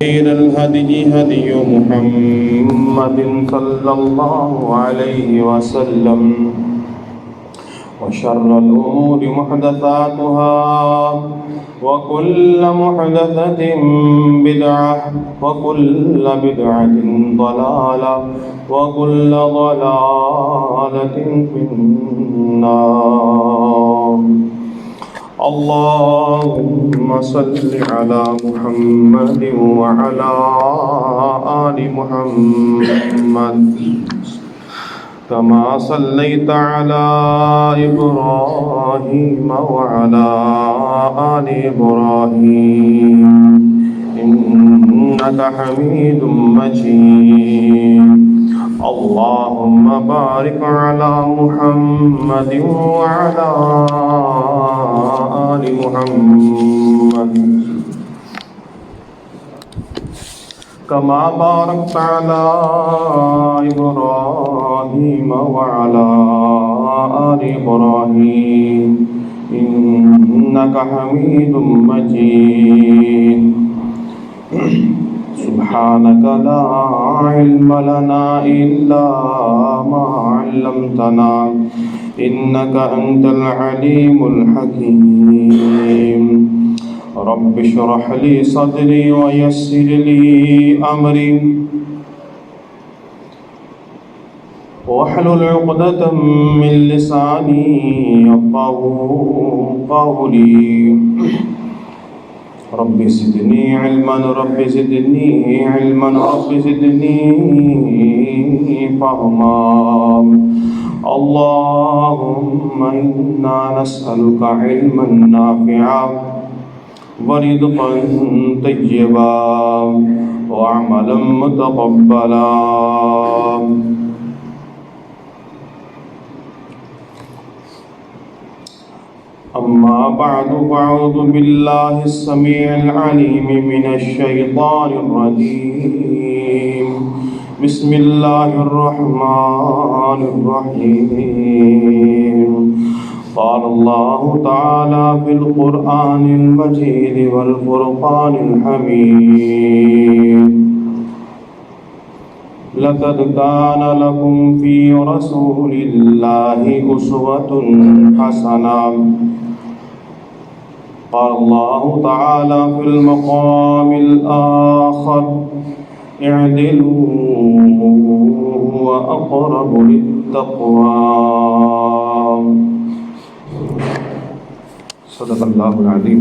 خير الهدي هدي محمد صلى الله عليه وسلم وشر الأمور محدثاتها وكل محدثة بدعة وكل بدعة ضلالة وكل ضلالة في النار. اللهم صل على محمد وعلى آل محمد كما صليت على إبراهيم وعلى آل إبراهيم إنك حميد مجيد. اللهم بارك على محمد وعلى آل محمد كما باركت على إبراهيم وعلى آل إبراهيم إنك حميد مجيد. سبحانك لا علم لنا إلا ما علمتنا إنك أنت العليم الحكيم. رب اشرح لي صدري ويسر لي أمري واحلل عقدة من لساني يفقهوا قولي. رب زدني علما رب زدني علما رب زدني فهما. اللهم إنا نسألك علما نافعا ورزقا طيبا وعملا متقبلا. أما بعد فأعوذ بالله السميع العليم من الشيطان الرجيم. بسم الله الرحمن الرحيم. قال الله تعالى في القرآن المجيد والفرقان الحميد: لقد كان لكم في رسول الله أسوة حسنة. قال الله تعالى في المقام الآخر: اعدلوا هو أقرب للتقوى. صدق اللہ العظیم.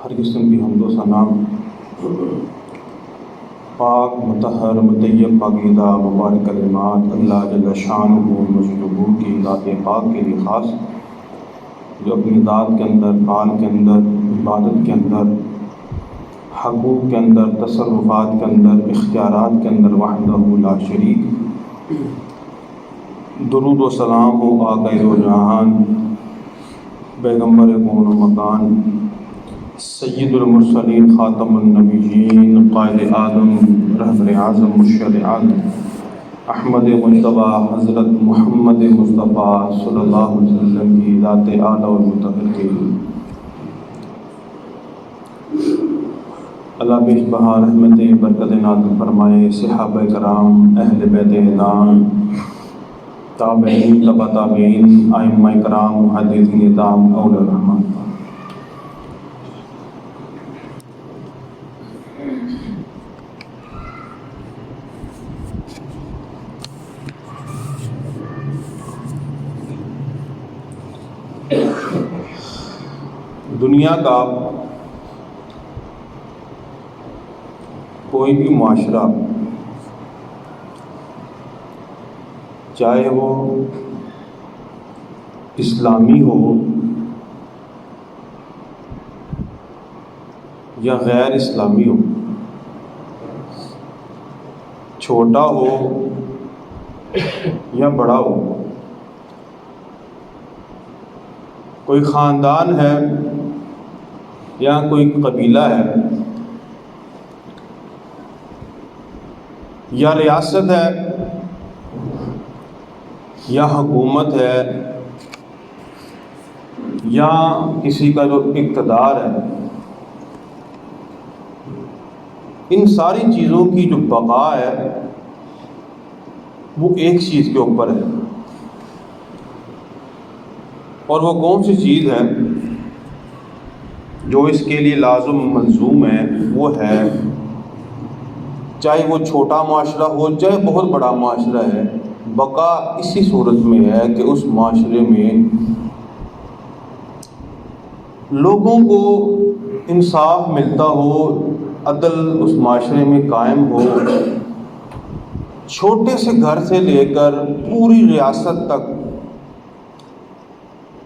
ہر قسم کی حمد و ثنا پاک مطہر مطیب پاکیزہ مبارک کلمات اللہ جل شانہ مجدہ کی ذات پاک کے لیے خاص، جو اپنی ذات کے اندر، فعال کے اندر، عبادت کے اندر، حقوق کے اندر، تصرفات کے اندر، اختیارات کے اندر وحدہ لا شریک. درود و سلام ہو آقا دو جہان، پیغمبر کون و مکان، سید المرسلین، خاتم النبیین، قائد آدم، رہبر اعظم، مرشد اعظم، احمد مجتبیٰ حضرت محمد مصطفیٰ صلی اللہ علیہ وسلم کی ذات اعلیٰ اور متحر کے اللہ بیش بہا رحمت برکت نازل فرمائے. صحابہ کرام، اہل بیت اعظام، تابعین، تبع تابعین، ائمہ کرام، محدثین اعظام، اولیاء الرحمن. دنیا کا کوئی بھی معاشرہ، چاہے وہ اسلامی ہو یا غیر اسلامی ہو، چھوٹا ہو یا بڑا ہو، کوئی خاندان ہے یا کوئی قبیلہ ہے یا ریاست ہے یا حکومت ہے یا کسی کا جو اقتدار ہے، ان ساری چیزوں کی جو بقا ہے وہ ایک چیز کے اوپر ہے، اور وہ کون سی چیز ہے جو اس کے لیے لازم ملزوم ہے؟ وہ ہے، چاہے وہ چھوٹا معاشرہ ہو چاہے بہت بڑا معاشرہ ہے، بقا اسی صورت میں ہے کہ اس معاشرے میں لوگوں کو انصاف ملتا ہو، عدل اس معاشرے میں قائم ہو، چھوٹے سے گھر سے لے کر پوری ریاست تک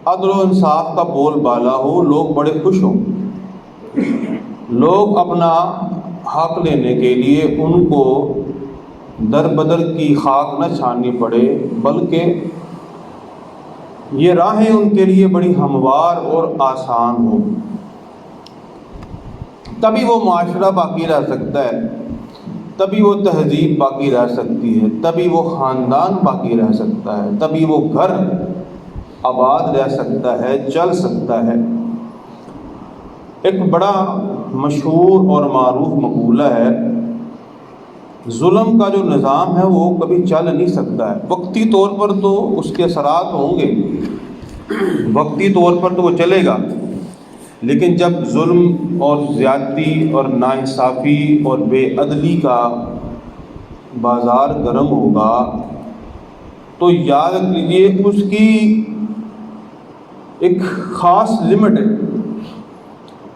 عدل و انصاف کا بول بالا ہو، لوگ بڑے خوش ہوں، لوگ اپنا حق لینے کے لیے ان کو در بدر کی خاک نہ چھاننی پڑے، بلکہ یہ راہیں ان کے لیے بڑی ہموار اور آسان ہوں، تبھی وہ معاشرہ باقی رہ سکتا ہے، تبھی وہ تہذیب باقی رہ سکتی ہے، تبھی وہ خاندان باقی رہ سکتا ہے، تبھی وہ گھر آباد رہ سکتا ہے، چل سکتا ہے۔ ایک بڑا مشہور اور معروف مقولہ ہے، ظلم کا جو نظام ہے وہ کبھی چل نہیں سکتا ہے، وقتی طور پر تو اس کے اثرات ہوں گے، وقتی طور پر تو وہ چلے گا، لیکن جب ظلم اور زیادتی اور ناانصافی اور بے عدلی کا بازار گرم ہوگا تو یاد رکھ لیجیے اس کی ایک خاص لمٹ ہے،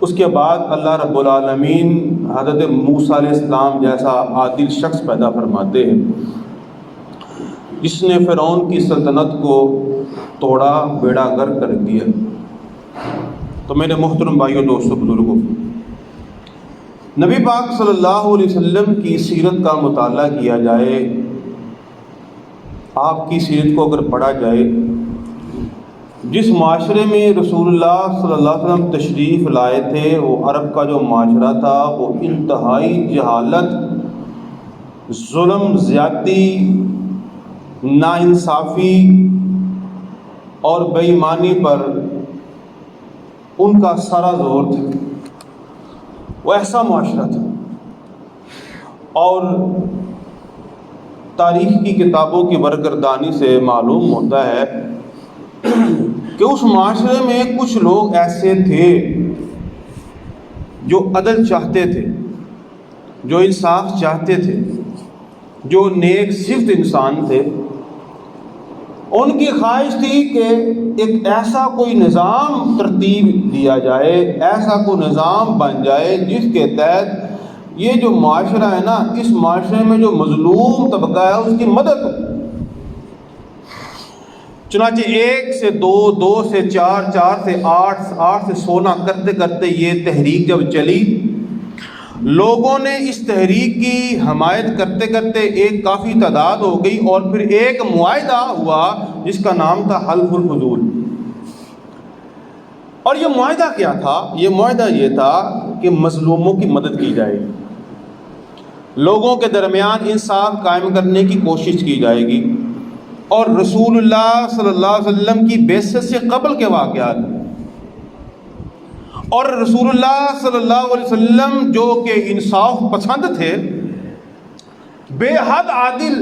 اس کے بعد اللہ رب العالمین حضرت موسیٰ علیہ السلام جیسا عادل شخص پیدا فرماتے ہیں جس نے فرعون کی سلطنت کو توڑا، بیڑا غرق کر دیا۔ تو میرے محترم بھائیوں، دوستوں، بزرگوں، نبی پاک صلی اللہ علیہ وسلم کی سیرت کا مطالعہ کیا جائے، آپ کی سیرت کو اگر پڑھا جائے، جس معاشرے میں رسول اللہ صلی اللہ علیہ وسلم تشریف لائے تھے وہ عرب کا جو معاشرہ تھا وہ انتہائی جہالت، ظلم، زیادتی، ناانصافی اور بے ایمانی پر ان کا سارا زور تھا، وہ ایسا معاشرہ تھا۔ اور تاریخ کی کتابوں کی برگردانی سے معلوم ہوتا ہے کہ اس معاشرے میں کچھ لوگ ایسے تھے جو عدل چاہتے تھے، جو انصاف چاہتے تھے، جو نیک صفت انسان تھے۔ ان کی خواہش تھی کہ ایک ایسا کوئی نظام ترتیب دیا جائے، ایسا کوئی نظام بن جائے جس کے تحت یہ جو معاشرہ ہے نا، اس معاشرے میں جو مظلوم طبقہ ہے اس کی مدد ہو۔ چنانچہ 1 سے 2، 2 سے 4، 4 سے 8، 8 سے 16 کرتے کرتے یہ تحریک جب چلی، لوگوں نے اس تحریک کی حمایت کرتے کرتے ایک کافی تعداد ہو گئی، اور پھر ایک معاہدہ ہوا جس کا نام تھا حلف الفضول۔ اور یہ معاہدہ کیا تھا؟ یہ معاہدہ یہ تھا کہ مظلوموں کی مدد کی جائے گی، لوگوں کے درمیان انصاف قائم کرنے کی کوشش کی جائے گی، اور رسول اللہ صلی اللہ علیہ وسلم کی بعثت سے قبل کے واقعات، اور رسول اللہ صلی اللہ علیہ وسلم جو کہ انصاف پسند تھے، بے حد عادل،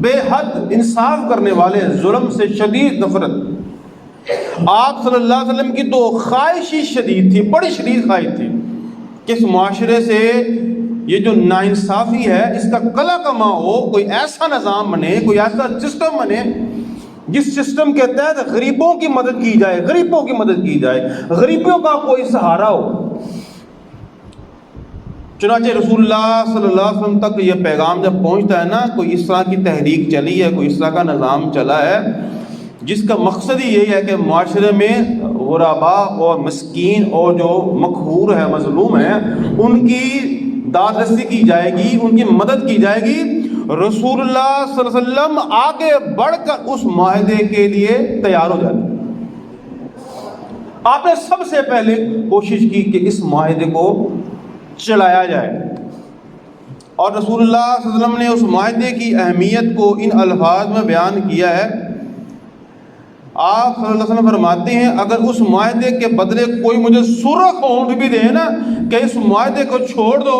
بے حد انصاف کرنے والے، ظلم سے شدید نفرت۔ آپ صلی اللہ علیہ وسلم کی تو خواہش ہی شدید تھی، بڑی شدید خواہش تھی کہ اس معاشرے سے یہ جو ناانصافی ہے اس کا کلا کما ہو، کوئی ایسا نظام بنے، کوئی ایسا سسٹم بنے جس سسٹم کے تحت غریبوں کی مدد کی جائے، غریبوں کی مدد کی جائے، غریبوں کا کوئی سہارا ہو۔ چنانچہ رسول اللہ صلی اللہ علیہ وسلم تک یہ پیغام جب پہنچتا ہے نا، کوئی اس طرح کی تحریک چلی ہے، کوئی اس طرح کا نظام چلا ہے جس کا مقصد ہی یہی ہے کہ معاشرے میں غرباء اور مسکین اور جو مقہور ہے، مظلوم ہیں، ان کی دادرسی کی جائے گی، ان کی مدد کی جائے گی۔ رسول اللہ صلی اللہ علیہ وسلم آگے بڑھ کر اس معاہدے کے لیے تیار ہو جاتے۔ آپ نے سب سے پہلے کوشش کی کہ اس معاہدے کو چلایا جائے، اور رسول اللہ صلی اللہ علیہ وسلم نے اس معاہدے کی اہمیت کو ان الفاظ میں بیان کیا ہے۔ آپ صلی اللہ علیہ وسلم فرماتے ہیں اگر اس معاہدے کے بدلے کوئی مجھے سرخ اونٹ بھی دے نا کہ اس معاہدے کو چھوڑ دو،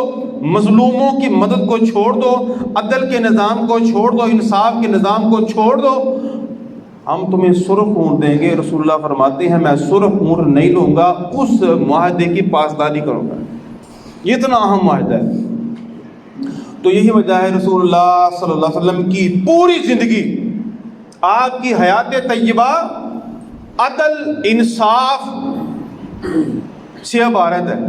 مظلوموں کی مدد کو چھوڑ دو، عدل کے نظام کو چھوڑ دو، انصاف کے نظام کو چھوڑ دو، ہم تمہیں سرخ اونٹ دیں گے، رسول اللہ فرماتے ہیں میں سرخ اونٹ نہیں لوں گا، اس معاہدے کی پاسداری کروں گا۔ یہ اتنا اہم معاہدہ ہے۔ تو یہی وجہ ہے رسول اللہ صلی اللہ علیہ وسلم کی پوری زندگی، آپ کی حیات طیبہ عدل انصاف سے عبارت ہے۔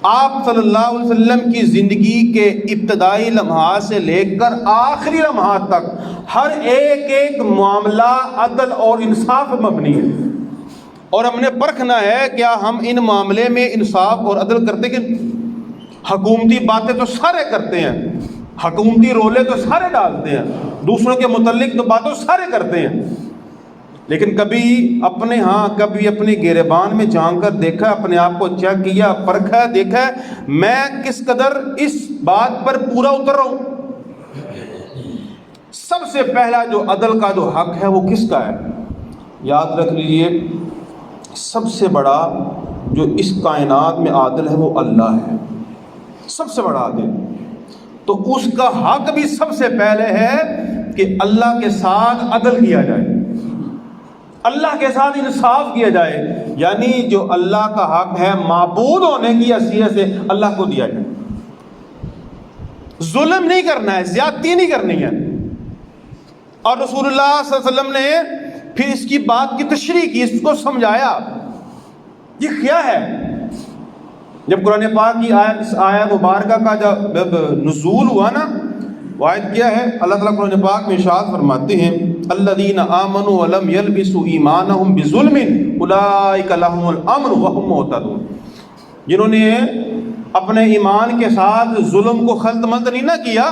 آپ صلی اللہ علیہ وسلم کی زندگی کے ابتدائی لمحات سے لے کر آخری لمحات تک ہر ایک معاملہ عدل اور انصاف پر مبنی ہے، اور ہم نے پرکھنا ہے کیا ہم ان معاملے میں انصاف اور عدل کرتے کہ حکومتی باتیں تو سارے کرتے ہیں، حکومتی رولے تو سارے ڈالتے ہیں، دوسروں کے متعلق تو باتیں سارے کرتے ہیں، لیکن کبھی اپنے گریبان میں جھانک کر دیکھا، اپنے آپ کو چیک کیا، پرکھا، دیکھا میں کس قدر اس بات پر پورا اتر رہا ہوں۔ سب سے پہلا جو عدل کا جو حق ہے وہ کس کا ہے؟ یاد رکھ لیجئے، سب سے بڑا جو اس کائنات میں عادل ہے وہ اللہ ہے، سب سے بڑا عادل۔ تو اس کا حق بھی سب سے پہلے ہے کہ اللہ کے ساتھ عدل کیا جائے، اللہ کے ساتھ انصاف کیا جائے، یعنی جو اللہ کا حق ہے معبود ہونے کی حیثیت سے اللہ کو دیا جائے۔ ظلم نہیں کرنا ہے، زیادتی نہیں کرنی ہے۔ اور رسول اللہ صلی اللہ علیہ وسلم نے پھر اس کی بات کی تشریح کی، اس کو سمجھایا یہ کیا ہے۔ جب قرآن پاک کی اس آیت مبارکہ کا جب نزول ہوا نا، وہ آیت کیا ہے؟ اللہ تعالیٰ قرآن پاک میں ارشاد فرماتے ہیں الذین آمنوا ولم یلبسوا ایمانہم بظلم اولئک لہم الامن وہم مہتدون، جنہوں نے اپنے ایمان کے ساتھ ظلم کو خلط ملط نہیں نہ کیا،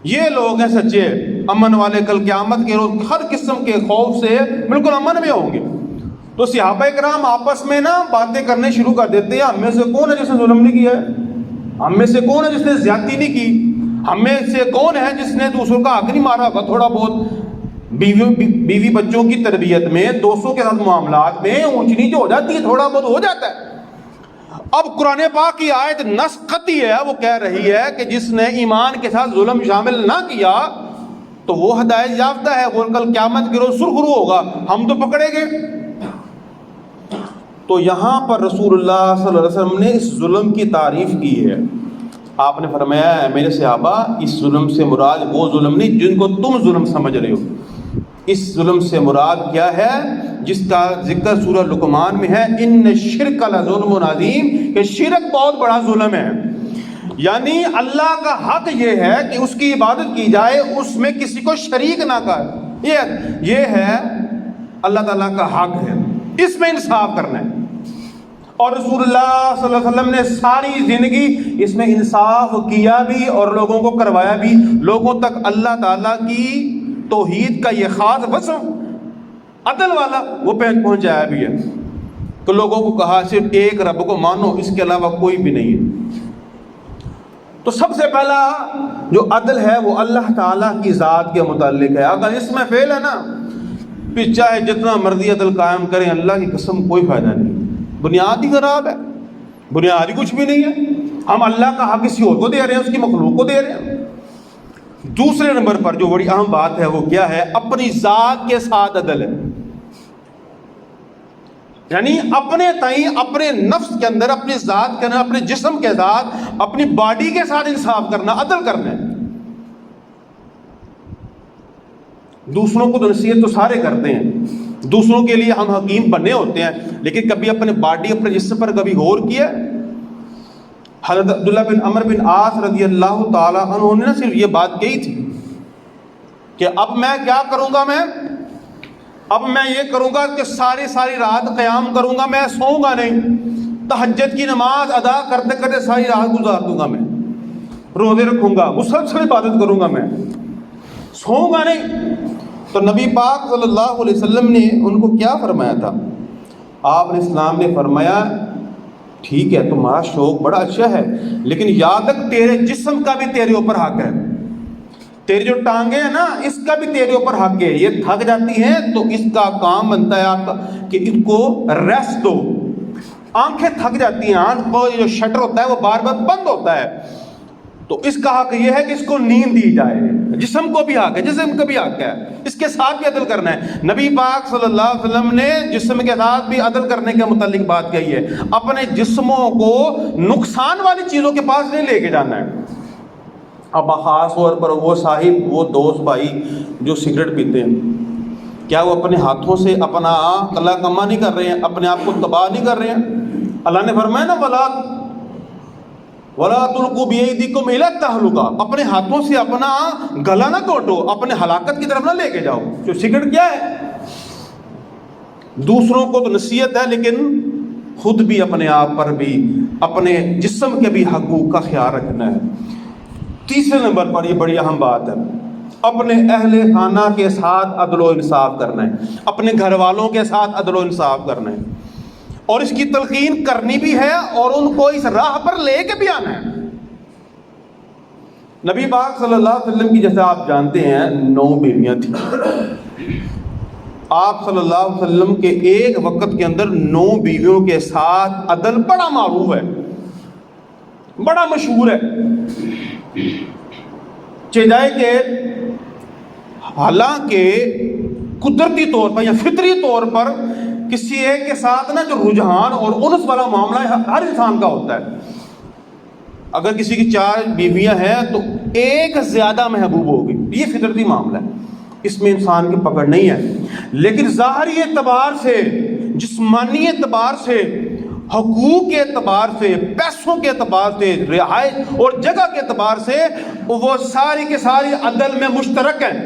یہ لوگ ہیں سچے امن والے، کل قیامت کے روز ہر قسم کے خوف سے بالکل امن میں ہوں گے۔ تو صحابہ کرام آپس میں نا باتیں کرنے شروع کر دیتے ہیں، ہم میں سے کون ہے جس نے ظلم نہیں کیا ہے، ہم میں سے کون ہے جس نے زیادتی نہیں کی، ہم میں سے کون ہے جس نے دوسروں کا حق نہیں مارا ہوگا، تھوڑا بہت بیوی بچوں کی تربیت میں، دوستوں کے ساتھ معاملات میں اونچ نیچ ہو جاتی ہے، تھوڑا بہت ہو جاتا ہے۔ اب قرآن پاک کی آیت نص قطعی ہے، وہ کہہ رہی ہے کہ جس نے ایمان کے ساتھ ظلم شامل نہ کیا تو وہ ہدایت یافتہ ہے، وہ کل قیامت کے روز سرخرو ہوگا، ہم تو پکڑے گئے۔ تو یہاں پر رسول اللہ صلی اللہ علیہ وسلم نے اس ظلم کی تعریف کی ہے۔ آپ نے فرمایا ہے میرے صحابہ، اس ظلم سے مراد وہ ظلم نہیں جن کو تم ظلم سمجھ رہے ہو، اس ظلم سے مراد کیا ہے جس کا ذکر سورہ لقمان میں ہے، ان الشرک لظلم عظیم، کہ شرک بہت بڑا ظلم ہے۔ یعنی اللہ کا حق یہ ہے کہ اس کی عبادت کی جائے، اس میں کسی کو شریک نہ کر، یہ ہے اللہ تعالیٰ کا حق ہے، اس میں انصاف کرنا ہے۔ اور رسول اللہ صلی اللہ علیہ وسلم نے ساری زندگی اس میں انصاف کیا بھی اور لوگوں کو کروایا بھی، لوگوں تک اللہ تعالیٰ کی توحید کا یہ خاص وصف عدل والا وہ پہنچایا بھی ہے، تو لوگوں کو کہا صرف ایک رب کو مانو، اس کے علاوہ کوئی بھی نہیں ہے۔ تو سب سے پہلا جو عدل ہے وہ اللہ تعالیٰ کی ذات کے متعلق ہے۔ اگر اس میں فیل ہے نا، پھر چاہے جتنا مرضی عدل قائم کریں، اللہ کی قسم کوئی فائدہ نہیں، بنیاد ہی خراب ہے، بنیاد ہی کچھ بھی نہیں ہے۔ ہم اللہ کا حق کسی اور کو دے رہے ہیں، اس کی مخلوق کو دے رہے ہیں۔ دوسرے نمبر پر جو بڑی اہم بات ہے وہ کیا ہے؟ اپنی ذات کے ساتھ عدل ہے، یعنی اپنے تئیں، اپنے نفس کے اندر، اپنی ذات کے اندر، اپنے جسم کے ساتھ، اپنی باڈی کے ساتھ انصاف کرنا، عدل کرنا ہے۔ دوسروں کو تو نصیحت تو سارے کرتے ہیں، دوسروں کے لیے ہم حکیم بنے ہوتے ہیں، لیکن کبھی اپنے باڈی، اپنے جسم پر کبھی غور کیا؟ حضرت عبداللہ بن عمر بن عاص رضی اللہ تعالیٰ عنہ نے صرف یہ بات کہی تھی کہ اب میں کیا کروں گا، اب میں یہ کروں گا کہ ساری رات قیام کروں گا، میں سوؤں گا نہیں، تہجد کی نماز ادا کرتے کرتے ساری رات گزار دوں گا، میں روزے رکھوں گا، مسلسل عبادت کروں گا، میں سوؤں گا نہیں۔ تو نبی پاک صلی اللہ علیہ وسلم نے ان کو کیا فرمایا تھا؟ آپ نے اسلام نے فرمایا ٹھیک ہے تمہارا شوق بڑا اچھا ہے، لیکن یاد رکھ تیرے جسم کا بھی تیرے اوپر حق ہے، تیری جو ٹانگیں ہیں نا اس کا بھی تیرے اوپر حق ہے، یہ تھک جاتی ہیں تو اس کا کام بنتا ہے آپ کا کہ ان کو ریسٹ دو۔ آنکھیں تھک جاتی ہیں، آنکھ کا جو شٹر ہوتا ہے وہ بار بار بند ہوتا ہے، تو اس کا حق یہ ہے کہ اس کو نیند دی جائے۔ جسم کو بھی حق ہے، جسم کا بھی حق ہے، اس کے ساتھ بھی عدل کرنا ہے۔ نبی پاک صلی اللہ علیہ وسلم نے جسم کے ساتھ بھی عدل کرنے کے متعلق بات کہی ہے، اپنے جسموں کو نقصان والی چیزوں کے پاس نہیں لے کے جانا ہے۔ اب خاص طور پر وہ صاحب، وہ دوست بھائی جو سگریٹ پیتے ہیں، کیا وہ اپنے ہاتھوں سے اپنا کلا کما نہیں کر رہے ہیں، اپنے آپ کو تباہ نہیں کر رہے ہیں؟ اللہ نے فرمایا نا وَلَا تُلْقُوا بِأَيْدِيكُمْ إِلَى التَّهْلُكَةِ، اپنے ہاتھوں سے اپنا گلا نہ توڑو، اپنے ہلاکت کی طرف نہ لے کے جاؤ۔ جو سگریٹ کیا ہے، دوسروں کو تو نصیحت ہے لیکن خود بھی اپنے آپ پر بھی اپنے جسم کے بھی حقوق کا خیال رکھنا ہے۔ تیسرے نمبر پر یہ بڑی اہم بات ہے، اپنے اہل خانہ کے ساتھ عدل و انصاف کرنا ہے، اپنے گھر والوں کے ساتھ عدل و انصاف کرنا ہے، اور اس کی تلقین کرنی بھی ہے اور ان کو اس راہ پر لے کے بھی آنا ہے۔ نبی پاک صلی اللہ علیہ وسلم کی جیسے آپ جانتے ہیں 9 بیویاں تھیں۔ آپ صلی اللہ علیہ وسلم کے ایک وقت کے اندر 9 بیویوں کے ساتھ عدل بڑا معروف ہے، بڑا مشہور ہے۔ چاہے کہ حالانکہ قدرتی طور پر یا فطری طور پر کسی ایک کے ساتھ نا جو رجحان اور انس والا معاملہ ہر انسان کا ہوتا ہے، اگر کسی کی 4 بیویاں ہیں تو ایک زیادہ محبوب ہوگی، یہ فطرتی معاملہ ہے، اس میں انسان کی پکڑ نہیں ہے۔ لیکن ظاہری اعتبار سے، جسمانی اعتبار سے، حقوق کے اعتبار سے، پیسوں کے اعتبار سے، رہائش اور جگہ کے اعتبار سے وہ ساری کے ساری عدل میں مشترک ہیں۔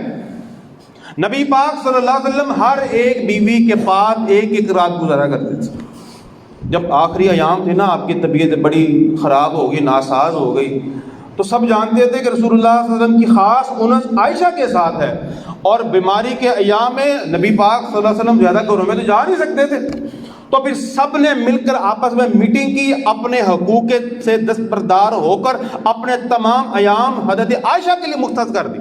نبی پاک صلی اللہ علیہ وسلم ہر ایک بیوی کے پاس ایک ایک رات گزارا کرتے تھے۔ جب آخری ایام تھے نا، آپ کی طبیعت بڑی خراب ہو گئی، ناساز ہو گئی، تو سب جانتے تھے کہ رسول اللہ صلی اللہ علیہ وسلم کی خاص انس عائشہ کے ساتھ ہے، اور بیماری کے ایام میں نبی پاک صلی اللہ علیہ وسلم زیادہ گھروں میں تو جا نہیں سکتے تھے، تو پھر سب نے مل کر آپس میں میٹنگ کی، اپنے حقوق سے دستبردار ہو کر اپنے تمام ایام حضرت عائشہ کے لیے مختص کر دی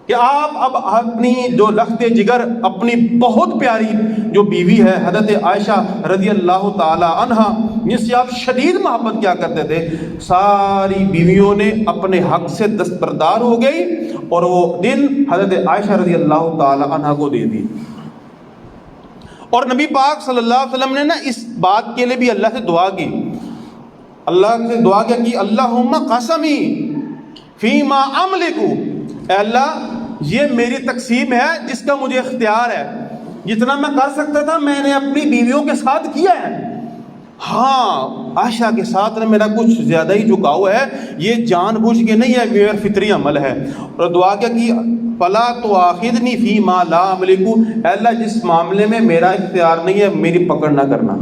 کہ آپ اب اپنی جو لخت جگر، اپنی بہت پیاری جو بیوی ہے حضرت عائشہ رضی اللہ تعالی عنہا، جس سے آپ شدید محبت کیا کرتے تھے، ساری بیویوں نے اپنے حق سے دستبردار ہو گئی اور وہ دن حضرت عائشہ رضی اللہ تعالی عنہا کو دے دی۔ اور نبی پاک صلی اللہ علیہ وسلم نے نا اس بات کے لیے بھی اللہ سے دعا کی، اللہ سے دعا کیا کہ اللہم قسمی فیما املکو، اے اللہ یہ میری تقسیم ہے جس کا مجھے اختیار ہے، جتنا میں کر سکتا تھا میں نے اپنی بیویوں کے ساتھ کیا ہے، ہاں عائشہ کے ساتھ نے میرا کچھ زیادہ ہی جھکاؤ ہے، یہ جان بوجھ کے نہیں ہے، یہ فطری عمل ہے۔ اور دعا کیا کہ فلا تؤاخذنی فیما لا املک، اے اللہ جس معاملے میں میرا اختیار نہیں ہے میری پکڑ نہ کرنا،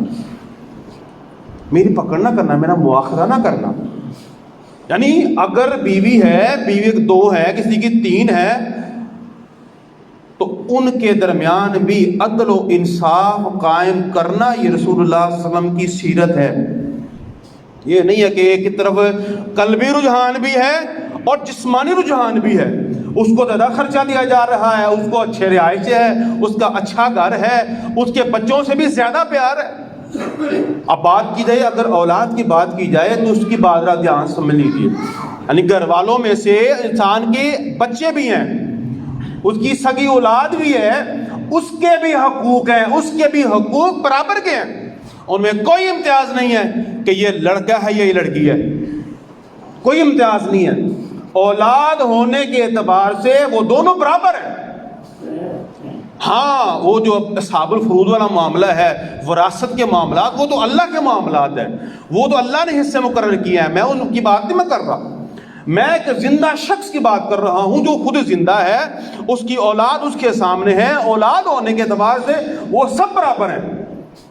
میری پکڑ نہ کرنا، میرا مواخذہ نہ کرنا۔ یعنی اگر بیوی ہے، بیوی 2 ہے، کسی کی 3 ہے، تو ان کے درمیان بھی عدل و انصاف قائم کرنا یہ رسول اللہ صلی اللہ علیہ وسلم کی سیرت ہے۔ یہ نہیں ہے کہ ایک کی طرف قلبی رجحان بھی ہے اور جسمانی رجحان بھی ہے، اس کو زیادہ خرچہ دیا جا رہا ہے، اس کو اچھے رہائش ہے، اس کا اچھا گھر ہے، اس کے بچوں سے بھی زیادہ پیار ہے۔ اب بات کی جائے، اگر اولاد کی بات کی جائے تو اس کی بات ذرا دھیان سمجھ لیجیے، یعنی گھر والوں میں سے انسان کے بچے بھی ہیں، اس کی سگی اولاد بھی ہے، اس کے بھی حقوق ہیں، اس کے بھی حقوق برابر کے ہیں، ان میں کوئی امتیاز نہیں ہے کہ یہ لڑکا ہے یا یہ لڑکی ہے، کوئی امتیاز نہیں ہے۔ اولاد ہونے کے اعتبار سے وہ دونوں برابر ہیں۔ ہاں وہ جو اصحاب الفروض والا معاملہ ہے، وراثت کے معاملات، وہ تو اللہ کے معاملات ہیں، وہ تو اللہ نے حصے مقرر کیا ہے، میں ان کی بات نہیں میں کر رہا، میں ایک زندہ شخص کی بات کر رہا ہوں جو خود زندہ ہے، اس کی اولاد اس کے سامنے ہے، اولاد ہونے کے اعتبار سے وہ سب برابر ہیں۔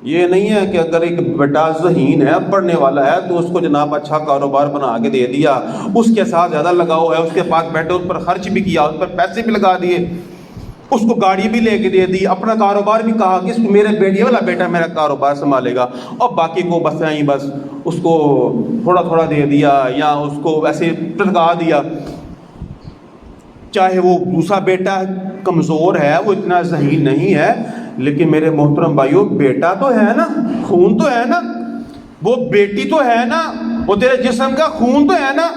یہ نہیں ہے کہ اگر ایک بیٹا ذہین ہے، پڑھنے والا ہے، تو اس کو جناب اچھا کاروبار بنا کے دے دیا، اس کے ساتھ زیادہ لگاؤ ہے، اس کے پاس بیٹھے، اس پر خرچ بھی کیا، اس پر پیسے بھی لگا دیے، اس کو گاڑی بھی لے کے دے دی، اپنا کاروبار بھی کہا کہ میرے بیٹی والا بیٹا میرا کاروبار سنبھالے گا، اور باقی کو بس یہیں بس اس کو تھوڑا تھوڑا دے دیا یا اس کو ایسے لگا دیا۔ چاہے وہ دوسرا بیٹا کمزور ہے، وہ اتنا ذہین نہیں ہے، لیکن میرے محترم بھائیوں بیٹا تو ہے نا، خون تو ہے نا، وہ بیٹی تو ہے نا، وہ تیرے جسم کا خون تو ہے نا۔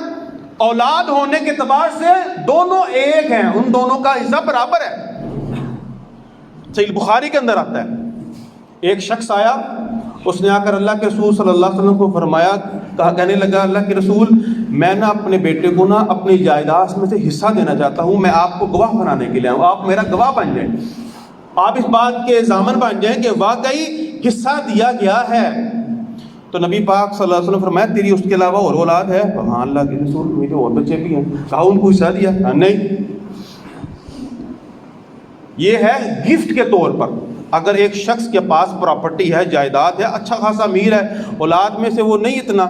اولاد ہونے کے اعتبار سے دونوں ایک ہیں، ان دونوں کا حصہ برابر ہے۔ صحیح بخاری کے اندر آتا ہے، ایک شخص آیا، اس نے آ کر اللہ کے رسول صلی اللہ علیہ وسلم کو فرمایا، کہنے لگا اللہ کے رسول میں نا اپنے بیٹے کو نا اپنی جائیداد میں سے حصہ دینا چاہتا ہوں، میں آپ کو گواہ بنانے کے لیے آؤں، آپ میرا گواہ بن جائیں، آپ اس بات کے ضامن بن جائیں کہ واقعی حصہ دیا گیا ہے۔ تو نبی پاک صلی اللہ علیہ وسلم فرمایا تیری اس کے علاوہ اور اولاد ہے؟ ہاں اللہ کے رسول میرے اور بچے بھی ہیں۔ کہا ان کو حصہ دیا؟ نہیں۔ یہ ہے گفٹ کے طور پر۔ اگر ایک شخص کے پاس پراپرٹی ہے، جائیداد ہے، اچھا خاصا امیر ہے، اولاد میں سے وہ نہیں اتنا،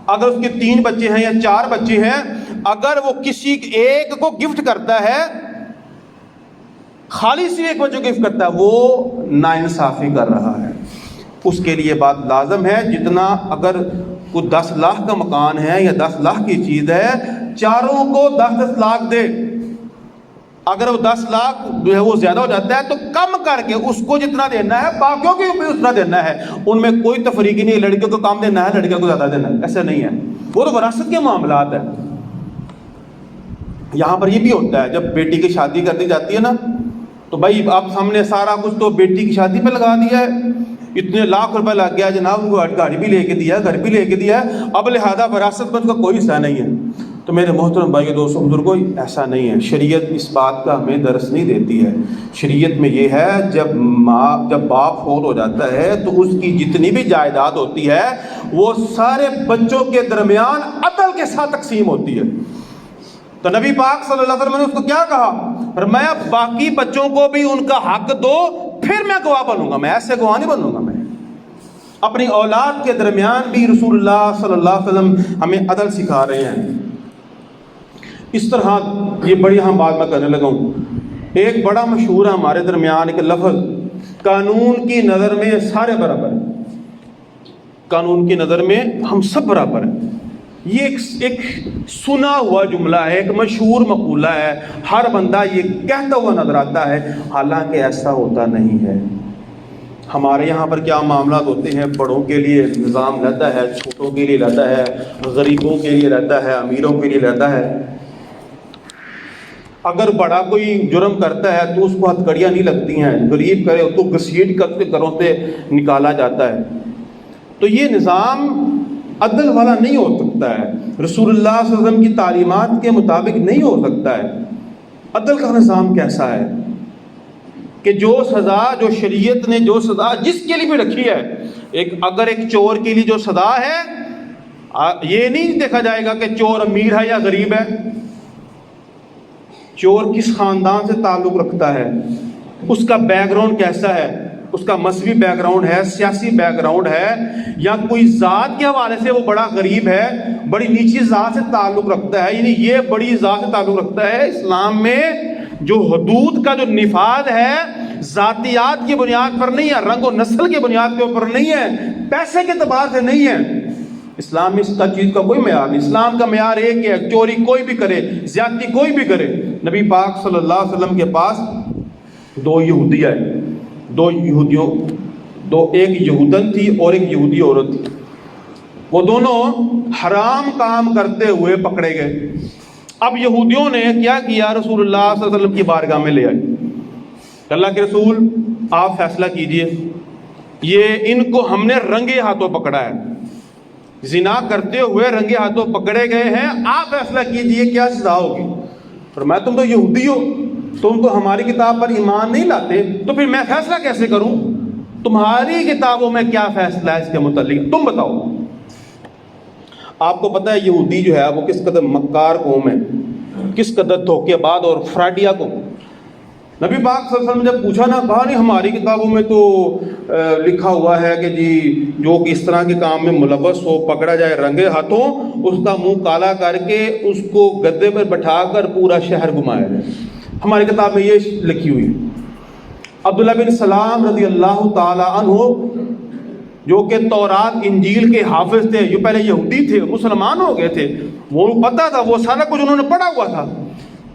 اگر اس کے 3 بچے ہیں یا 4 بچے ہیں، اگر وہ کسی ایک کو گفٹ کرتا ہے، خالی صرف ایک بچے کو گفٹ کرتا ہے، وہ ناانصافی کر رہا ہے۔ اس کے لیے بات لازم ہے جتنا، اگر کوئی 10 لاکھ کا مکان ہے یا 10 لاکھ کی چیز ہے، چاروں کو 10-10 لاکھ دے۔ اگر وہ 10 لاکھ جو ہے وہ زیادہ ہو جاتا ہے تو کم کر کے اس کو جتنا دینا ہے باقیوں کو بھی اتنا دینا ہے۔ ان میں کوئی تفریق نہیں، لڑکیوں کو کم دینا ہے، لڑکیوں کو زیادہ دینا ہے، ایسا نہیں ہے، وہ تو وراثت کے معاملات ہے۔ یہاں پر یہ بھی ہوتا ہے جب بیٹی کی شادی کر دی جاتی ہے نا، تو بھائی آپ ہم نے سارا کچھ تو بیٹی کی شادی پہ لگا دیا ہے، اتنے لاکھ روپے لگ گیا جناب، وہ گاڑی بھی لے کے دیا، گھر بھی لے کے دیا ہے، اب لہذا وراثت میں اس کا کوئی حصہ نہیں ہے۔ تو میرے محترم بھائی دوستوں بزرگوں، ایسا نہیں ہے، شریعت اس بات کا ہمیں درس نہیں دیتی ہے۔ شریعت میں یہ ہے جب باپ فوت ہو جاتا ہے تو اس کی جتنی بھی جائیداد ہوتی ہے وہ سارے بچوں کے درمیان عدل کے ساتھ تقسیم ہوتی ہے۔ تو نبی پاک صلی اللہ علیہ وسلم نے اس کو کیا کہا؟ فرمایا باقی بچوں کو بھی ان کا حق دو، پھر میں گواہ بنوں گا، میں ایسے گواہ نہیں بنوں گا۔ میں اپنی اولاد کے درمیان بھی رسول اللہ صلی اللہ علیہ وسلم ہمیں عدل سکھا رہے ہیں۔ اس طرح یہ بڑی اہم بات میں کرنے لگا ہوں، ایک بڑا مشہور ہے ہمارے درمیان ایک لفظ، قانون کی نظر میں سارے برابر ہیں۔ قانون کی نظر میں ہم سب برابر ہیں، یہ ایک سنا ہوا جملہ ہے، ایک مشہور مقولہ ہے، ہر بندہ یہ کہتا ہوا نظر آتا ہے، حالانکہ ایسا ہوتا نہیں ہے۔ ہمارے یہاں پر کیا معاملات ہوتے ہیں، بڑوں کے لیے نظام رہتا ہے، چھوٹوں کے لیے رہتا ہے، غریبوں کے لیے رہتا ہے، امیروں کے لیے رہتا ہے۔ اگر بڑا کوئی جرم کرتا ہے تو اس کو ہتھکڑیاں نہیں لگتی ہیں، غریب کرے تو گھسیٹ کر کے گھروں سے نکالا جاتا ہے۔ تو یہ نظام عدل والا نہیں ہو سکتا ہے، رسول اللہ صلی اللہ علیہ وسلم کی تعلیمات کے مطابق نہیں ہو سکتا ہے۔ عدل کا نظام کیسا ہے کہ جو سزا، جو شریعت نے جو سزا جس کے لیے بھی رکھی ہے، اگر ایک چور کے لیے جو سزا ہے، یہ نہیں دیکھا جائے گا کہ چور امیر ہے یا غریب ہے، چور کس خاندان سے تعلق رکھتا ہے، اس کا بیک گراؤنڈ کیسا ہے، اس کا مذہبی بیک گراؤنڈ ہے، سیاسی بیک گراؤنڈ ہے، یا کوئی ذات کے حوالے سے وہ بڑا غریب ہے، بڑی نیچی ذات سے تعلق رکھتا ہے، یعنی یہ بڑی ذات سے تعلق رکھتا ہے۔ اسلام میں جو حدود کا جو نفاذ ہے ذاتیات کی بنیاد پر نہیں ہے، رنگ و نسل کی بنیاد کے اوپر نہیں ہے، پیسے کے اعتبار سے نہیں ہے۔ اسلام میں اس کا چیز کا کوئی معیار نہیں، اسلام کا معیار ایک ہے، چوری کوئی بھی کرے، زیادتی کوئی بھی کرے۔ نبی پاک صلی اللہ علیہ وسلم کے پاس 2 یہودی آئے، ایک یہودن تھی اور ایک یہودی عورت تھی، وہ دونوں حرام کام کرتے ہوئے پکڑے گئے۔ اب یہودیوں نے کیا کیا، رسول اللہ صلی اللہ علیہ وسلم کی بارگاہ میں لے آئے، اللہ کے رسول آپ فیصلہ کیجئے، یہ ان کو ہم نے رنگے ہاتھوں پکڑا ہے، زنا کرتے ہوئے رنگے ہاتھوں پکڑے گئے ہیں، آپ فیصلہ کیجئے کیا سزا ہوگی۔ فرمایا تم تو یہودی ہو، تم تو ہماری کتاب پر ایمان نہیں لاتے، تو پھر میں فیصلہ کیسے کروں؟ تمہاری کتابوں میں کیا فیصلہ ہے اس کے متعلق، تم بتاؤ۔ آپ کو پتہ ہے یہودی جو ہے وہ کس قدر مکار قوم ہے، کس قدر دھوکے باز اور فراڈیا قوم۔ نبی پاک صلی اللہ علیہ وسلم نے جب پوچھا نا، کہا نہیں ہماری کتابوں میں تو لکھا ہوا ہے کہ جی جو اس طرح کے کام میں ملوث ہو پکڑا جائے رنگے ہاتھوں، اس کا منہ کالا کر کے اس کو گدے پر بٹھا کر پورا شہر گھمایا جائے، ہماری کتاب میں یہ لکھی ہوئی ہے۔ عبداللہ بن سلام رضی اللہ تعالی عنہ جو کہ تورات انجیل کے حافظ تھے، جو پہلے یہودی تھے مسلمان ہو گئے تھے، وہ پتہ تھا، وہ سارا کچھ انہوں نے پڑھا ہوا تھا۔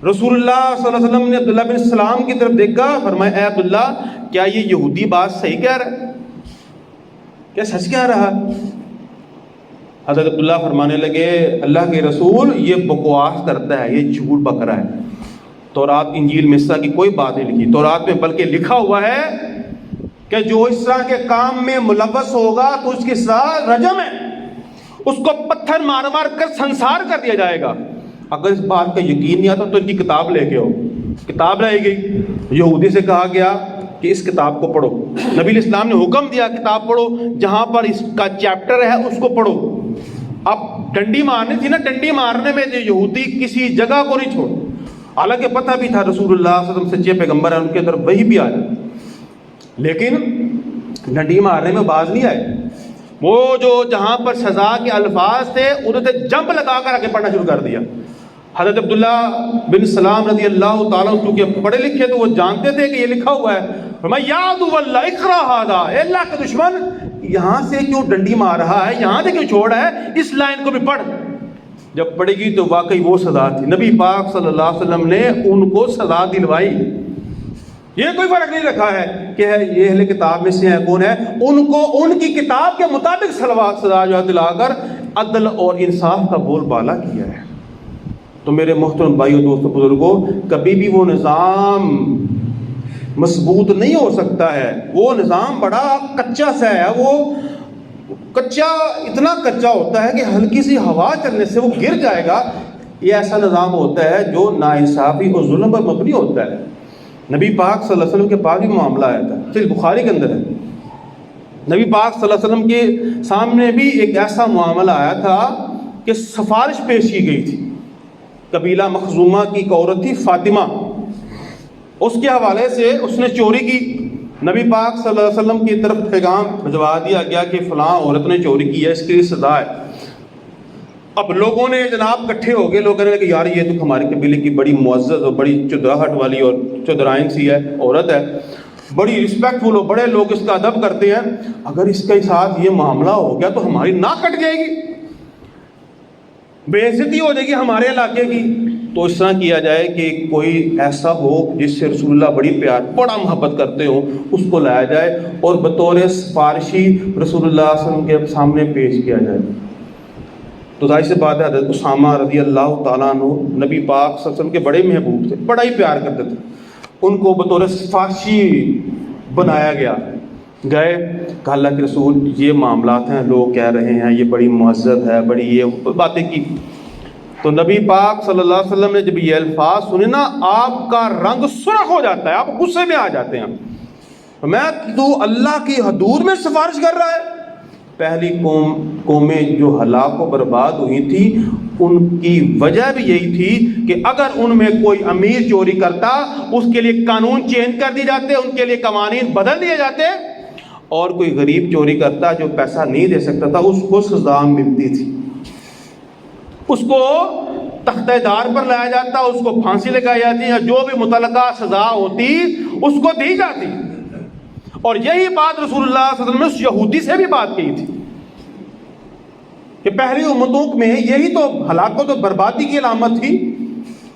رسول اللہ صلی اللہ علیہ وسلم نے عبداللہ بن سلام کی طرف دیکھا، فرمایا اے عبداللہ کیا یہ یہودی بات صحیح کہہ رہا ہے؟ کیا سچ کہہ رہا؟ حضرت عبداللہ فرمانے لگے اللہ کے رسول یہ بکواس کرتا ہے، یہ جھوٹ بک رہا ہے، تورات انجیل میں اس طرح کی کوئی بات نہیں لکھی، تورات میں بلکہ لکھا ہوا ہے کہ جو اس طرح کے کام میں ملوث ہوگا تو اس کے ساتھ رجم ہے، اس کو پتھر مار مار کر سنسار کر دیا جائے گا۔ اگر اس بات کا یقین نہیں آتا تو ان کی کتاب لے کے آؤ۔ کتاب لائی گئی، یہودی سے کہا گیا کہ اس کتاب کو پڑھو، نبی علیہ السلام نے حکم دیا کتاب پڑھو، جہاں پر اس کا چیپٹر ہے اس کو پڑھو۔ اب ڈنڈی مارنی تھی نا، ڈنڈی مارنے میں یہودی کسی جگہ کو نہیں چھوڑ، حالانکہ پتہ بھی تھا رسول اللہ صلی اللہ علیہ وسلم سچے پیغمبر ہیں، ان کے طرف وہی بھی آ جائے، لیکن ڈنڈی مارنے میں باز نہیں آئے۔ وہ جو جہاں پر سزا کے الفاظ تھے انہوں نے جمپ لگا کر آگے پڑھنا شروع کر دیا۔ حضرت عبداللہ بن سلام رضی اللہ تعالیٰ کیونکہ پڑھے لکھے تو وہ جانتے تھے کہ یہ لکھا ہوا ہے، فرمایا یا عدو اللہ اقرا ھذا، اے اللہ کے دشمن یہاں سے کیوں ڈنڈی مار رہا ہے، یہاں سے کیوں چھوڑ رہا ہے، اس لائن کو بھی پڑھ۔ جب پڑھے گی تو واقعی وہ سزا تھی، نبی پاک صلی اللہ علیہ وسلم نے ان کو سزا دلوائی۔ یہ کوئی فرق نہیں رکھا ہے کہ یہ اہل کتاب میں سے ہے کون ہے، ان کو ان کی کتاب کے مطابق سزا جو دلا کر عدل اور انصاف کا بول بالا کیا ہے۔ تو میرے محترم بھائیو دوستو بزرگوں، کبھی بھی وہ نظام مضبوط نہیں ہو سکتا ہے، وہ نظام بڑا کچا سا ہے، وہ کچا اتنا کچا ہوتا ہے کہ ہلکی سی ہوا چلنے سے وہ گر جائے گا۔ یہ ایسا نظام ہوتا ہے جو ناانصافی اور ظلم پر مبنی ہوتا ہے۔ نبی پاک صلی اللہ علیہ وسلم کے پاس بھی معاملہ آیا تھا، صحیح بخاری کے اندر ہے، نبی پاک صلی اللہ علیہ وسلم کے سامنے بھی ایک ایسا معاملہ آیا تھا کہ سفارش پیش کی گئی تھی۔ قبیلہ مخزومہ کی ایک عورت تھی فاطمہ، اس کے حوالے سے اس نے چوری کی، نبی پاک صلی اللہ علیہ وسلم کی طرف پیغام بھجوا دیا گیا کہ فلاں عورت نے چوری کی ہے، اس کے لیے سزا ہے۔ اب لوگوں نے جناب اکٹھے ہو گئے، لوگ کہنے لگے کہ یار یہ تو ہمارے قبیلے کی بڑی معزز اور بڑی چدراہٹ والی اور چدرائن سی ہے عورت ہے، بڑی رسپیکٹ فل ہو، بڑے لوگ اس کا ادب کرتے ہیں، اگر اس کے ساتھ یہ معاملہ ہو گیا تو ہماری ناک کٹ جائے گی، بے عزتی ہو جائے گی ہمارے علاقے کی۔ تو اس طرح کیا جائے کہ کوئی ایسا ہو جس سے رسول اللہ بڑی پیار بڑا محبت کرتے ہو، اس کو لایا جائے اور بطور سفارشی رسول اللہ صلی اللہ علیہ وسلم کے سامنے پیش کیا جائے۔ تو ظاہر سی بات ہے حضرت اسامہ رضی اللہ تعالیٰ عنہ نبی پاک صلی اللہ علیہ وسلم کے بڑے محبوب تھے، بڑا ہی پیار کرتے تھے، ان کو بطور سفارشی بنایا گیا۔ گئے کہ اللہ کے رسول یہ معاملات ہیں، لوگ کہہ رہے ہیں یہ بڑی معزز ہے، بڑی یہ باتیں کی۔ تو نبی پاک صلی اللہ علیہ وسلم نے جب یہ الفاظ سنے نا، آپ کا رنگ سرخ ہو جاتا ہے، آپ غصے میں آ جاتے ہیں۔ میں تو اللہ کی حدود میں سفارش کر رہا ہے۔ پہلی قومیں جو ہلاک و برباد ہوئی تھی ان کی وجہ بھی یہی تھی کہ اگر ان میں کوئی امیر چوری کرتا اس کے لیے قانون چینج کر دی جاتے، ان کے لیے قوانین بدل دیے جاتے، اور کوئی غریب چوری کرتا جو پیسہ نہیں دے سکتا تھا اس کو سزا ملتی تھی، اس کو تختہ دار پر لایا جاتا، اس کو پھانسی لگائی جاتی، یا جو بھی متعلقہ سزا ہوتی اس کو دی جاتی۔ اور یہی بات رسول اللہ صلی اللہ علیہ وسلم نے اس یہودی سے بھی بات کی تھی کہ پہلی امتوں میں یہی تو ہلاکت و بربادی کی علامت تھی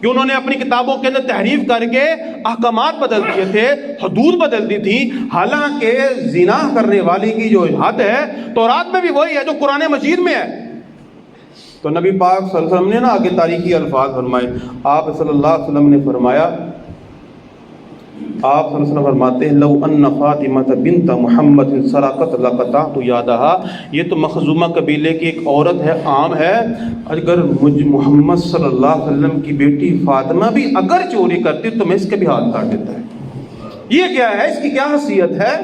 کہ انہوں نے اپنی کتابوں کے اندر تحریف کر کے احکامات بدل دیے تھے، حدود بدل دی تھی، حالانکہ زنا کرنے والی کی جو حد ہے تورات میں بھی وہی ہے جو قرآن مجید میں ہے۔ تو نبی پاک صلی اللہ علیہ وسلم نے نا آگے تاریخی الفاظ فرمائے، آپ صلی اللہ علیہ وسلم نے فرمایا، آپ صلی اللہ علیہ وسلم فرماتے ہیں لو ان فاطمہ بنت محمد سرقت لقطعت یدها، یہ تو مخزومہ قبیلے کی ایک عورت ہے، عام ہے، اگر محمد صلی اللہ علیہ وسلم کی بیٹی فاطمہ بھی اگر چوری کرتی تو میں اس کے بھی ہاتھ کاٹ دیتا ہے۔ یہ کیا ہے، اس کی کیا حیثیت ہے؟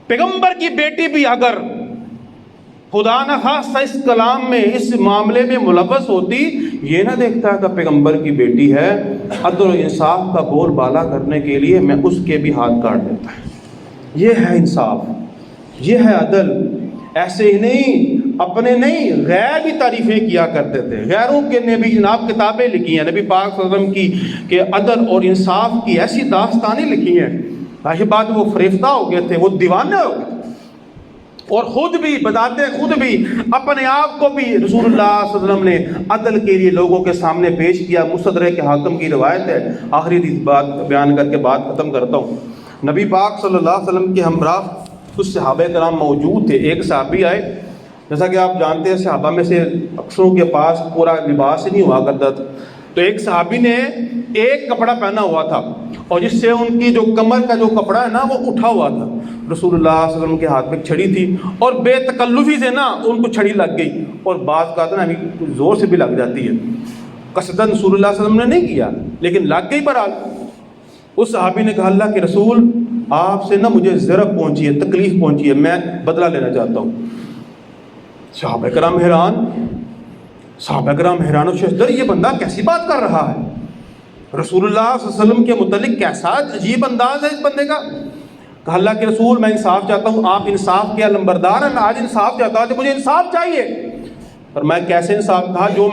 پیغمبر کی بیٹی بھی اگر خدا نہ خواستہ اس کلام میں اس معاملے میں ملوث ہوتی، یہ نہ دیکھتا کہ پیغمبر کی بیٹی ہے، عدل و انصاف کا بول بالا کرنے کے لیے میں اس کے بھی ہاتھ کاٹ دیتا ہے۔ یہ ہے انصاف، یہ ہے عدل۔ ایسے ہی نہیں، اپنے نہیں، غیر بھی تعریفیں کیا کرتے تھے، غیروں کے نے بھی جناب کتابیں لکھی ہیں نبی پاک صلی اللہ علیہ وسلم کی کہ عدل اور انصاف کی ایسی داستانیں لکھی ہیں، ظاہر بات وہ فریفتہ ہو گئے تھے، وہ دیوانے ہو گئے تھے۔ اور خود بھی بتاتے ہیں، خود بھی اپنے آپ کو بھی رسول اللہ صلی اللہ علیہ وسلم نے عدل کے لیے لوگوں کے سامنے پیش کیا۔ مستدرک حاکم کی روایت ہے۔ آخری بات بیان کر کے بات ختم کرتا ہوں۔ نبی پاک صلی اللہ علیہ وسلم کے ہمراہ کچھ صحابہ کرام موجود تھے۔ ایک صحابی آئے، جیسا کہ آپ جانتے ہیں صحابہ میں سے اکثروں کے پاس پورا لباس نہیں ہوا کرتا تھا، تو ایک صحابی نے ایک کپڑا پہنا ہوا تھا اور جس سے ان کی جو کمر کا جو کپڑا ہے نا وہ اٹھا ہوا تھا۔ رسول اللہ صلی اللہ علیہ وسلم کے ہاتھ میں ایک چھڑی تھی اور بے تکلفی سے نا ان کو چھڑی لگ گئی، اور بعض کا نا ابھی زور سے بھی لگ جاتی ہے، قصداً رسول اللہ صلی اللہ علیہ وسلم نے نہیں کیا لیکن لگ گئی۔ پر اس صحابی نے کہا اللہ کے رسول آپ سے نا مجھے ضرب پہنچی ہے، تکلیف پہنچی ہے، میں بدلہ لینا چاہتا ہوں۔ صحابہ کرام حیران، و ششدر، یہ بندہ کیسی بات کر رہا ہے؟ رسول اللہ صلی اللہ علیہ وسلم کے متعلق کیسا عجیب انداز ہے اس بندے کا۔ کہا اللہ کے رسول میں انصاف چاہتا ہوں، آپ انصاف کے علمبردار ہیں، میں آج انصاف چاہتا ہوں، مجھے انصاف چاہیے۔ اور میں کیسے انصاف؟ کہا جو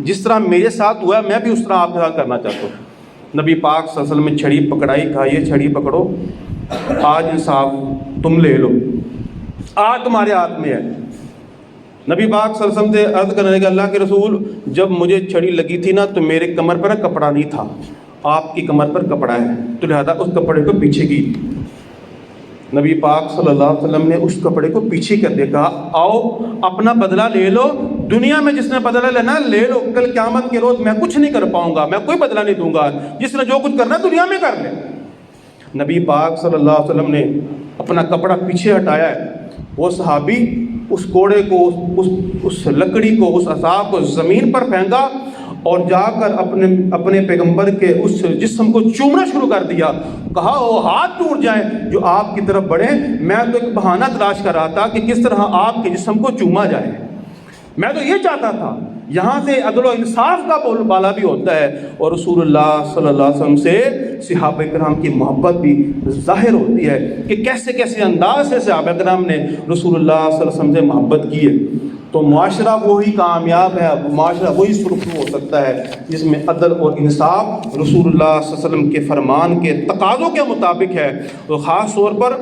جس طرح میرے ساتھ ہوا ہے میں بھی اس طرح آپ کے ساتھ کرنا چاہتا ہوں۔ نبی پاک صلی اللہ علیہ وسلم نے چھڑی پکڑائی، کہا یہ چھڑی پکڑو، آج انصاف تم لے لو، آج تمہارے ہاتھ میں ہے۔ نبی پاک صلی اللہ علیہ وسلم سے عرض کرنے لگا اللہ کے رسول جب مجھے چھڑی لگی تھی نا تو میرے کمر پر کپڑا نہیں تھا، آپ کی کمر پر کپڑا ہے، تو لہذا اس کپڑے کو پیچھے کی۔ نبی پاک صلی اللہ علیہ وسلم نے اس کپڑے کو پیچھے کر دیا، کہا آؤ اپنا بدلہ لے لو، دنیا میں جس نے بدلہ لینا لے لو، کل قیامت کے روز میں کچھ نہیں کر پاؤں گا، میں کوئی بدلہ نہیں دوں گا، جس نے جو کچھ کرنا دنیا میں کر لے۔ نبی پاک صلی اللہ علیہ وسلم نے اپنا کپڑا پیچھے ہٹایا ہے، وہ صحابی اس کوڑے کو، اس لکڑی کو، اس عصا کو زمین پر پھینکا اور جا کر اپنے پیغمبر کے اس جسم کو چومنا شروع کر دیا۔ کہا وہ ہاتھ ٹوٹ جائیں جو آپ کی طرف بڑھیں، میں تو ایک بہانہ تلاش کر رہا تھا کہ کس طرح آپ کے جسم کو چوما جائے، میں تو یہ چاہتا تھا۔ یہاں سے عدل و انصاف کا بول بالا بھی ہوتا ہے، اور رسول اللہ صلی اللہ علیہ وسلم سے صحابہ کرام کی محبت بھی ظاہر ہوتی ہے کہ کیسے کیسے انداز سے صحابہ کرام نے رسول اللہ صلی اللہ علیہ وسلم سے محبت کی ہے۔ تو معاشرہ وہی کامیاب ہے، معاشرہ وہی سرخرو ہو سکتا ہے جس میں عدل اور انصاف رسول اللہ صلی اللہ علیہ وسلم کے فرمان کے تقاضوں کے مطابق ہے۔ تو خاص طور پر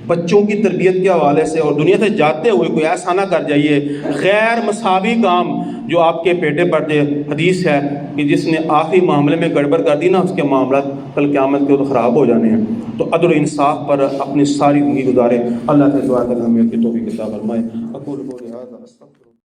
بچوں کی تربیت کے حوالے سے اور دنیا سے جاتے ہوئے کوئی ایسا نہ کر جائیے غیر مساوی کام جو آپ کے پیٹے پر دے۔ حدیث ہے کہ جس نے آخری معاملے میں گڑبڑ کر دی نا اس کے معاملات کل قیامت کے تو خراب ہو جانے ہیں۔ تو عدل و انصاف پر اپنی ساری زندگی گزارے۔ اللہ سے دعا کریں ہمیں کی توفیق عطا فرمائے۔